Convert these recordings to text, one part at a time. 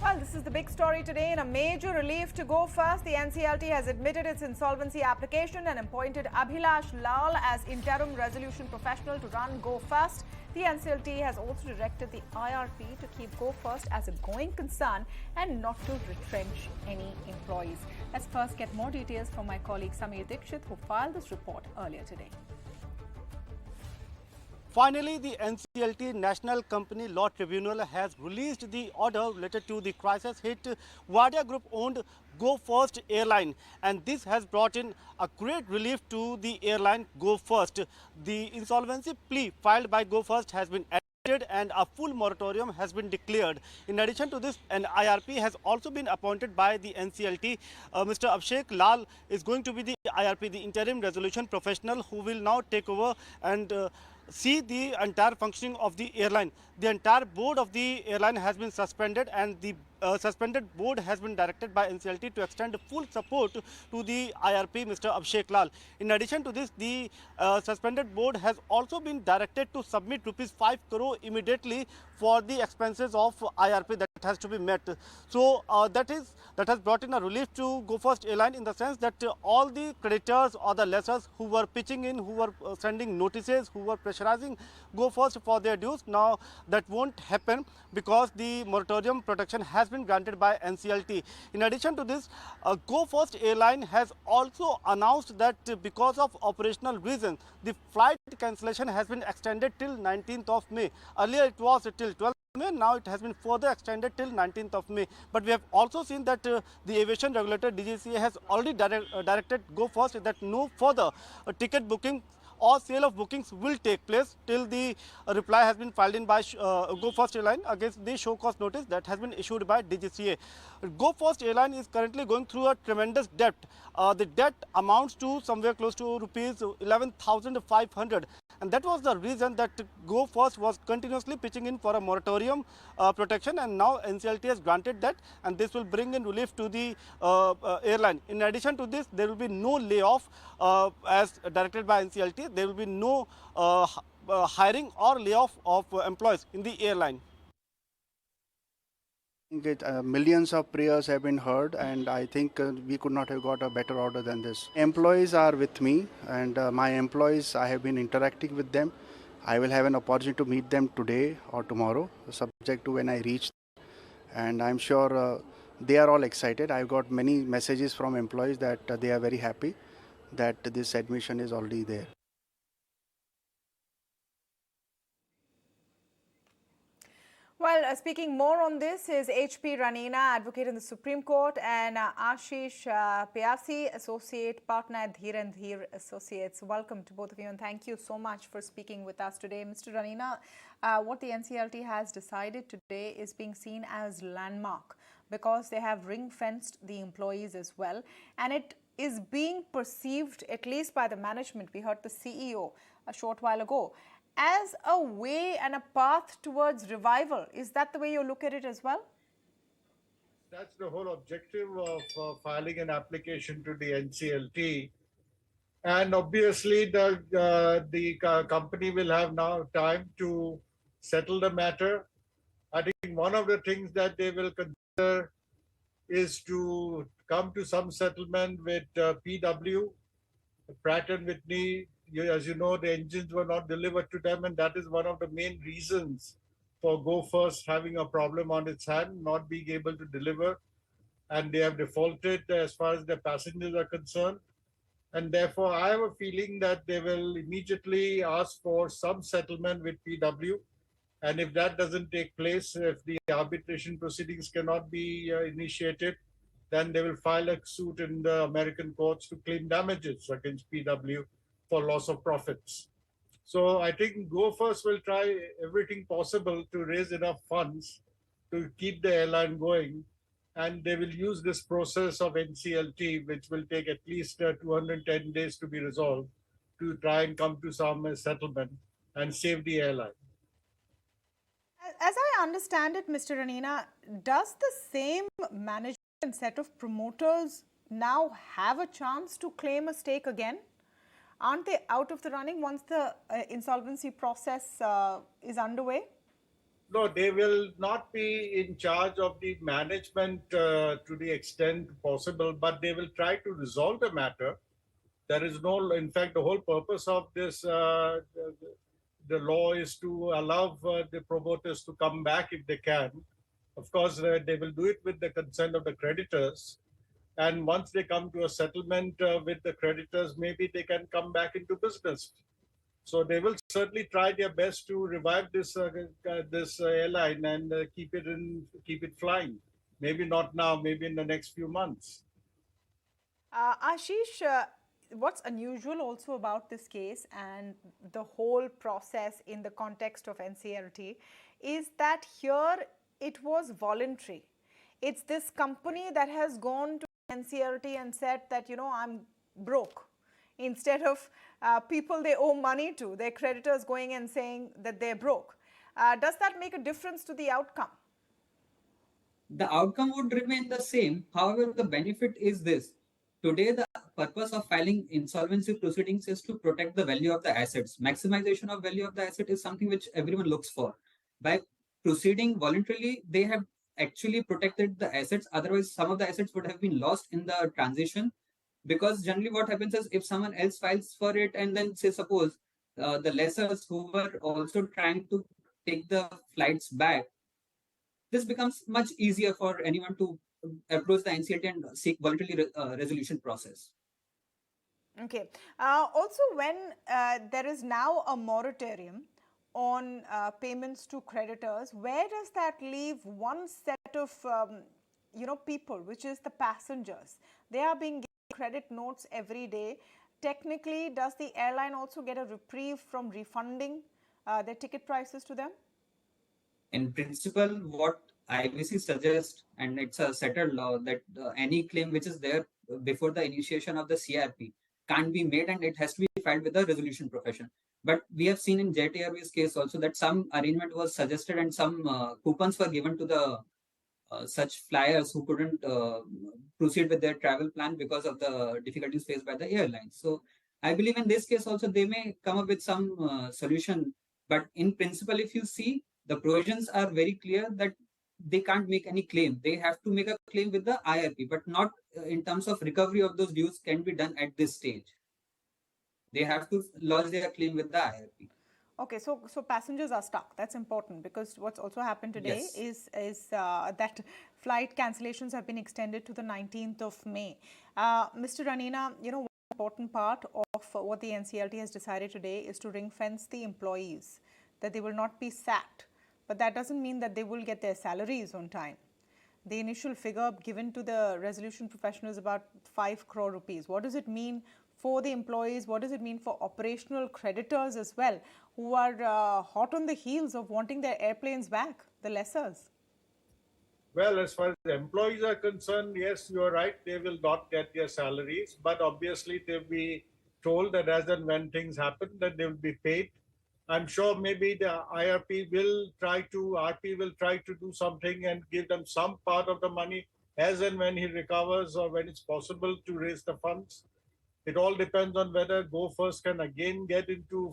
Well, this is the big story today. In a major relief to Go First, the NCLT has admitted its insolvency application and appointed Abhilash Lal as Interim Resolution Professional to run Go First. The NCLT has also directed the IRP to keep Go First as a going concern and not to retrench any employees. Let's first get more details from my colleague Samir Dikshit, who filed this report earlier today. Finally, the NCLT National Company Law Tribunal has released the order related to the crisis-hit Wadia Group-owned Go First airline, and this has brought in a great relief to the airline Go First. The insolvency plea filed by Go First has been and a full moratorium has been declared. In addition to this, an IRP has also been appointed by the NCLT. Mr. Abhilash Lal is going to be the IRP, the Interim Resolution Professional, who will now take over and see the entire functioning of the airline. The entire board of the airline has been suspended, and the suspended board has been directed by NCLT to extend full support to the IRP, Mr. Abhilash Lal. In addition to this, the suspended board has also been directed to submit ₹5 crore immediately for the expenses of IRP that has to be met. So that has brought in a relief to Go First airline, in the sense that all the creditors or the lessors who were pitching in, who were sending notices, who were pressurizing Go First for their dues, now that won't happen because the moratorium protection has been granted by NCLT. In addition to this, Go First airline has also announced that because of operational reasons, the flight cancellation has been extended till 19th of May. Earlier it was till 12th May, now it has been further extended till 19th of May. But we have also seen that the aviation regulator DGCA has already directed Go First that no further ticket booking or sale of bookings will take place till the reply has been filed in by Go First airline against the show cause notice that has been issued by DGCA. Go First airline is currently going through a tremendous debt. The debt amounts to somewhere close to rupees 11,500, and that was the reason that Go First was continuously pitching in for a moratorium protection, and now NCLT has granted that, and this will bring in relief to the airline. In addition to this, there will be no layoff as directed by NCLT. There will be no hiring or layoff of employees in the airline. Millions of prayers have been heard, and I think we could not have got a better order than this. Employees are with me, and my employees, I have been interacting with them. I will have an opportunity to meet them today or tomorrow, subject to when I reach. And I'm sure they are all excited. I've got many messages from employees that they are very happy that this admission is already there. Well, speaking more on this is H P Ranina Advocate in the Supreme Court, and Ashish Pyasi, Associate Partner at Dhir Dhir Associates. Welcome to both of you, and thank you so much for speaking with us today. Mr. Ranina, what the NCLT has decided today is being seen as landmark because they have ring-fenced the employees as well, and it is being perceived, at least by the management, we heard the CEO a short while ago, as a way and a path towards revival. Is that the way you look at it as well? That's the whole objective of filing an application to the NCLT. And obviously, the company will have now time to settle the matter. I think one of the things that they will consider is to come to some settlement with PW, Pratt and Whitney. As you know, the engines were not delivered to them, and that is one of the main reasons for Go First having a problem on its hand, not being able to deliver. And they have defaulted as far as their passengers are concerned. And therefore, I have a feeling that they will immediately ask for some settlement with PW. And if that doesn't take place, if the arbitration proceedings cannot be initiated, then they will file a suit in the American courts to claim damages against PW for loss of profits. So I think Go First will try everything possible to raise enough funds to keep the airline going, and they will use this process of NCLT, which will take at least 210 days to be resolved, to try and come to some settlement and save the airline. As I understand it, Mr. Ranina, does the same management and set of promoters now have a chance to claim a stake again? Aren't they out of the running once the insolvency process is underway? No, they will not be in charge of the management to the extent possible, but they will try to resolve the matter. There is no, in fact, the whole purpose of this, the law is to allow the promoters to come back if they can. Of course, they will do it with the consent of the creditors. And once they come to a settlement with the creditors, maybe they can come back into business. So they will certainly try their best to revive this airline and keep it flying. Maybe not now, maybe in the next few months. Ashish, what's unusual also about this case and the whole process in the context of NCLT is that here it was voluntary. It's this company that has gone to NCLT and said that, you know, I'm broke. Instead of people they owe money to, their creditors going and saying that they're broke. Does that make a difference to the outcome? The outcome would remain the same. However, the benefit is this. Today, the purpose of filing insolvency proceedings is to protect the value of the assets. Maximization of value of the asset is something which everyone looks for. By proceeding voluntarily, they have actually protected the assets. Otherwise, some of the assets would have been lost in the transition. Because generally what happens is if someone else files for it and then say suppose the lessors who were also trying to take the flights back, this becomes much easier for anyone to approach the NCLT and seek voluntary resolution process. Okay. Also, when there is now a moratorium on payments to creditors, where does that leave one set of people, which is the passengers? They are being given credit notes every day. Technically, does the airline also get a reprieve from refunding their ticket prices to them? In principle, what IBC suggests, and it's a settled law, that any claim which is there before the initiation of the CRP can't be made and it has to be filed with the resolution profession. But we have seen in Jet Airways case also that some arrangement was suggested and some coupons were given to the such flyers who couldn't proceed with their travel plan because of the difficulties faced by the airlines. So I believe in this case also they may come up with some solution. But in principle, if you see, the provisions are very clear that they can't make any claim. They have to make a claim with the IRP, but not in terms of recovery of those dues can be done at this stage. They have to lodge their claim with the IRP. Okay, so passengers are stuck. That's important because what's also happened today Yes. is that flight cancellations have been extended to the 19th of May. Mr. Ranina, one important part of what the NCLT has decided today is to ring fence the employees, that they will not be sacked. But that doesn't mean that they will get their salaries on time. The initial figure given to the resolution professional is about 5 crore rupees. What does it mean for the employees? What does it mean for operational creditors as well, who are hot on the heels of wanting their airplanes back, the lessors? Well, as far as the employees are concerned, yes, you're right. They will not get their salaries, but obviously they'll be told that as and when things happen, that they will be paid. I'm sure maybe the RP will try to do something and give them some part of the money as and when he recovers or when it's possible to raise the funds. It all depends on whether Go First can again get into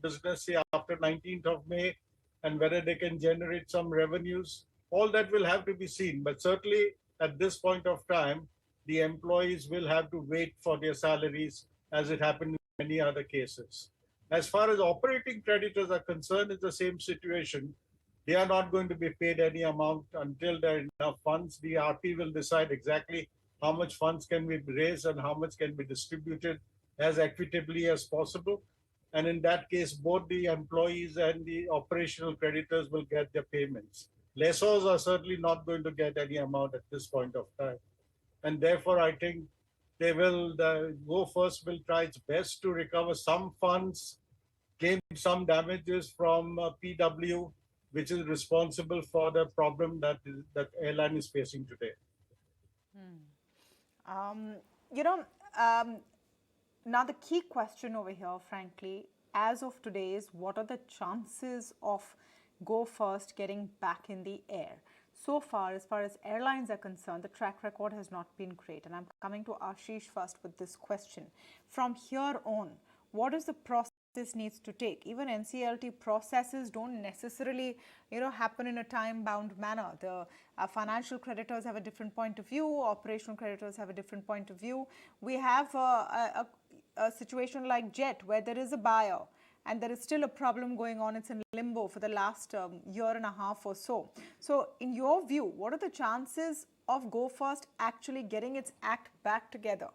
business say, after 19th of May and whether they can generate some revenues. All that will have to be seen. But certainly at this point of time, the employees will have to wait for their salaries as it happened in many other cases. As far as operating creditors are concerned, it's the same situation. They are not going to be paid any amount until there are enough funds. The RP will decide exactly how much funds can be raised and how much can be distributed as equitably as possible. And in that case, both the employees and the operational creditors will get their payments. Lessors are certainly not going to get any amount at this point of time. And therefore, I think the Go First will try its best to recover some funds, claim some damages from PW, which is responsible for the problem that airline is facing today. Now the key question over here, frankly, as of today is what are the chances of Go First getting back in the air? So far as airlines are concerned, the track record has not been great. And I'm coming to Ashish first with this question. From here on, what is the process this needs to take. Even NCLT processes don't necessarily, happen in a time-bound manner. The financial creditors have a different point of view. Operational creditors have a different point of view. We have a situation like Jet, where there is a buyer and there is still a problem going on. It's in limbo for the last year and a half or so. So in your view, what are the chances of Go First actually getting its act back together?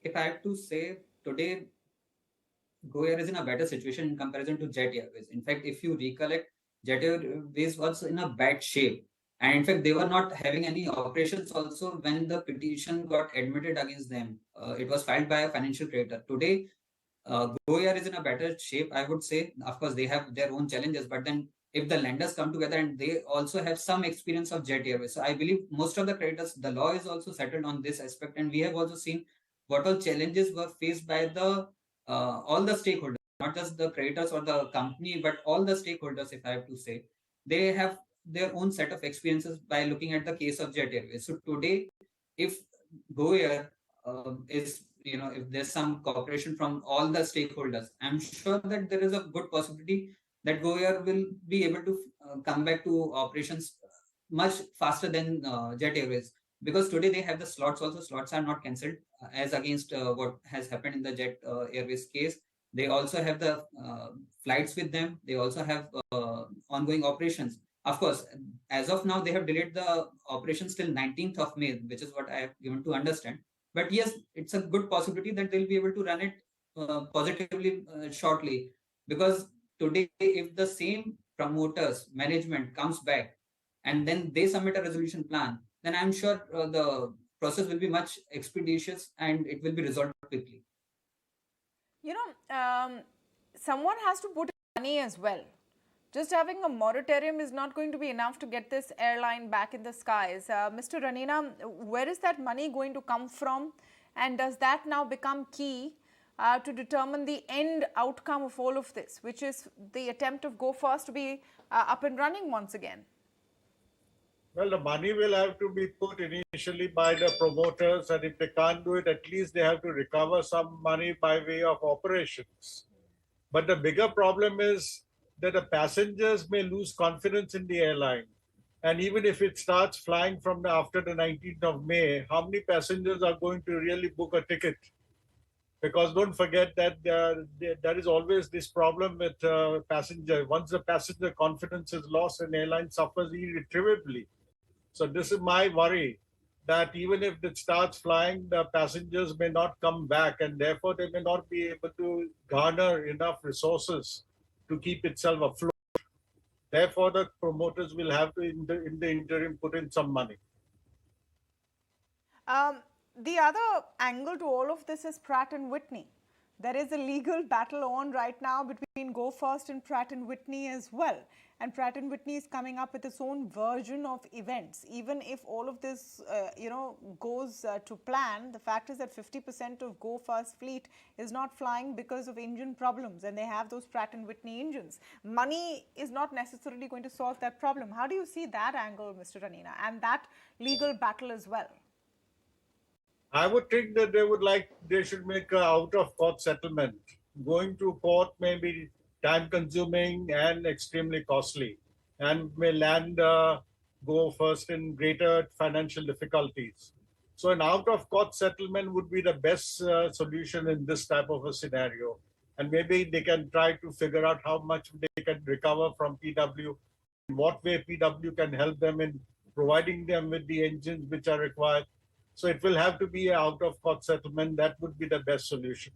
If I have to say, today Go Air is in a better situation in comparison to Jet Airways. In fact, if you recollect, Jet Airways was in a bad shape. And in fact, they were not having any operations also when the petition got admitted against them. It was filed by a financial creditor. Today, Go Air is in a better shape, I would say. Of course, they have their own challenges, but then if the lenders come together and they also have some experience of Jet Airways. So I believe most of the creditors, the law is also settled on this aspect. And we have also seen what all challenges were faced by the all the stakeholders, not just the creditors or the company, but all the stakeholders, if I have to say. They have their own set of experiences by looking at the case of Jet Airways. So today, if Go Air is, if there's some cooperation from all the stakeholders, I'm sure that there is a good possibility that Go Air will be able to come back to operations much faster than Jet Airways. Because today they have the slots also. Slots are not cancelled as against what has happened in the Jet Airways case. They also have the flights with them. They also have ongoing operations. Of course, as of now, they have delayed the operations till 19th of May, which is what I have given to understand. But yes, it's a good possibility that they'll be able to run it positively shortly. Because today, if the same promoters, management comes back and then they submit a resolution plan, then I'm sure the process will be much expeditious and it will be resolved quickly. Someone has to put money as well. Just having a moratorium is not going to be enough to get this airline back in the skies. Mr. Ranina, where is that money going to come from? And does that now become key to determine the end outcome of all of this, which is the attempt of Go First to be up and running once again? Well, the money will have to be put initially by the promoters, and if they can't do it, at least they have to recover some money by way of operations. But the bigger problem is that the passengers may lose confidence in the airline. And even if it starts flying from after the 19th of May, how many passengers are going to really book a ticket? Because don't forget that there is always this problem with passenger. Once the passenger confidence is lost, an airline suffers irretrievably. So this is my worry, that even if it starts flying, the passengers may not come back, and therefore they may not be able to garner enough resources to keep itself afloat. Therefore, the promoters will have to, in the interim, put in some money. The other angle to all of this is Pratt & Whitney. There is a legal battle on right now between Go First and Pratt & Whitney as well. And Pratt & Whitney is coming up with its own version of events. Even if all of this, goes to plan, the fact is that 50% of Go First fleet is not flying because of engine problems, and they have those Pratt & Whitney engines. Money is not necessarily going to solve that problem. How do you see that angle, Mr. Ranina, and that legal battle as well? I would think that they should make an out-of-court settlement. Going to court may be time-consuming and extremely costly, and may land Go First in greater financial difficulties. So an out-of-court settlement would be the best solution in this type of a scenario. And maybe they can try to figure out how much they can recover from PW, in what way PW can help them in providing them with the engines which are required. So it will have to be an out-of-court settlement. That would be the best solution.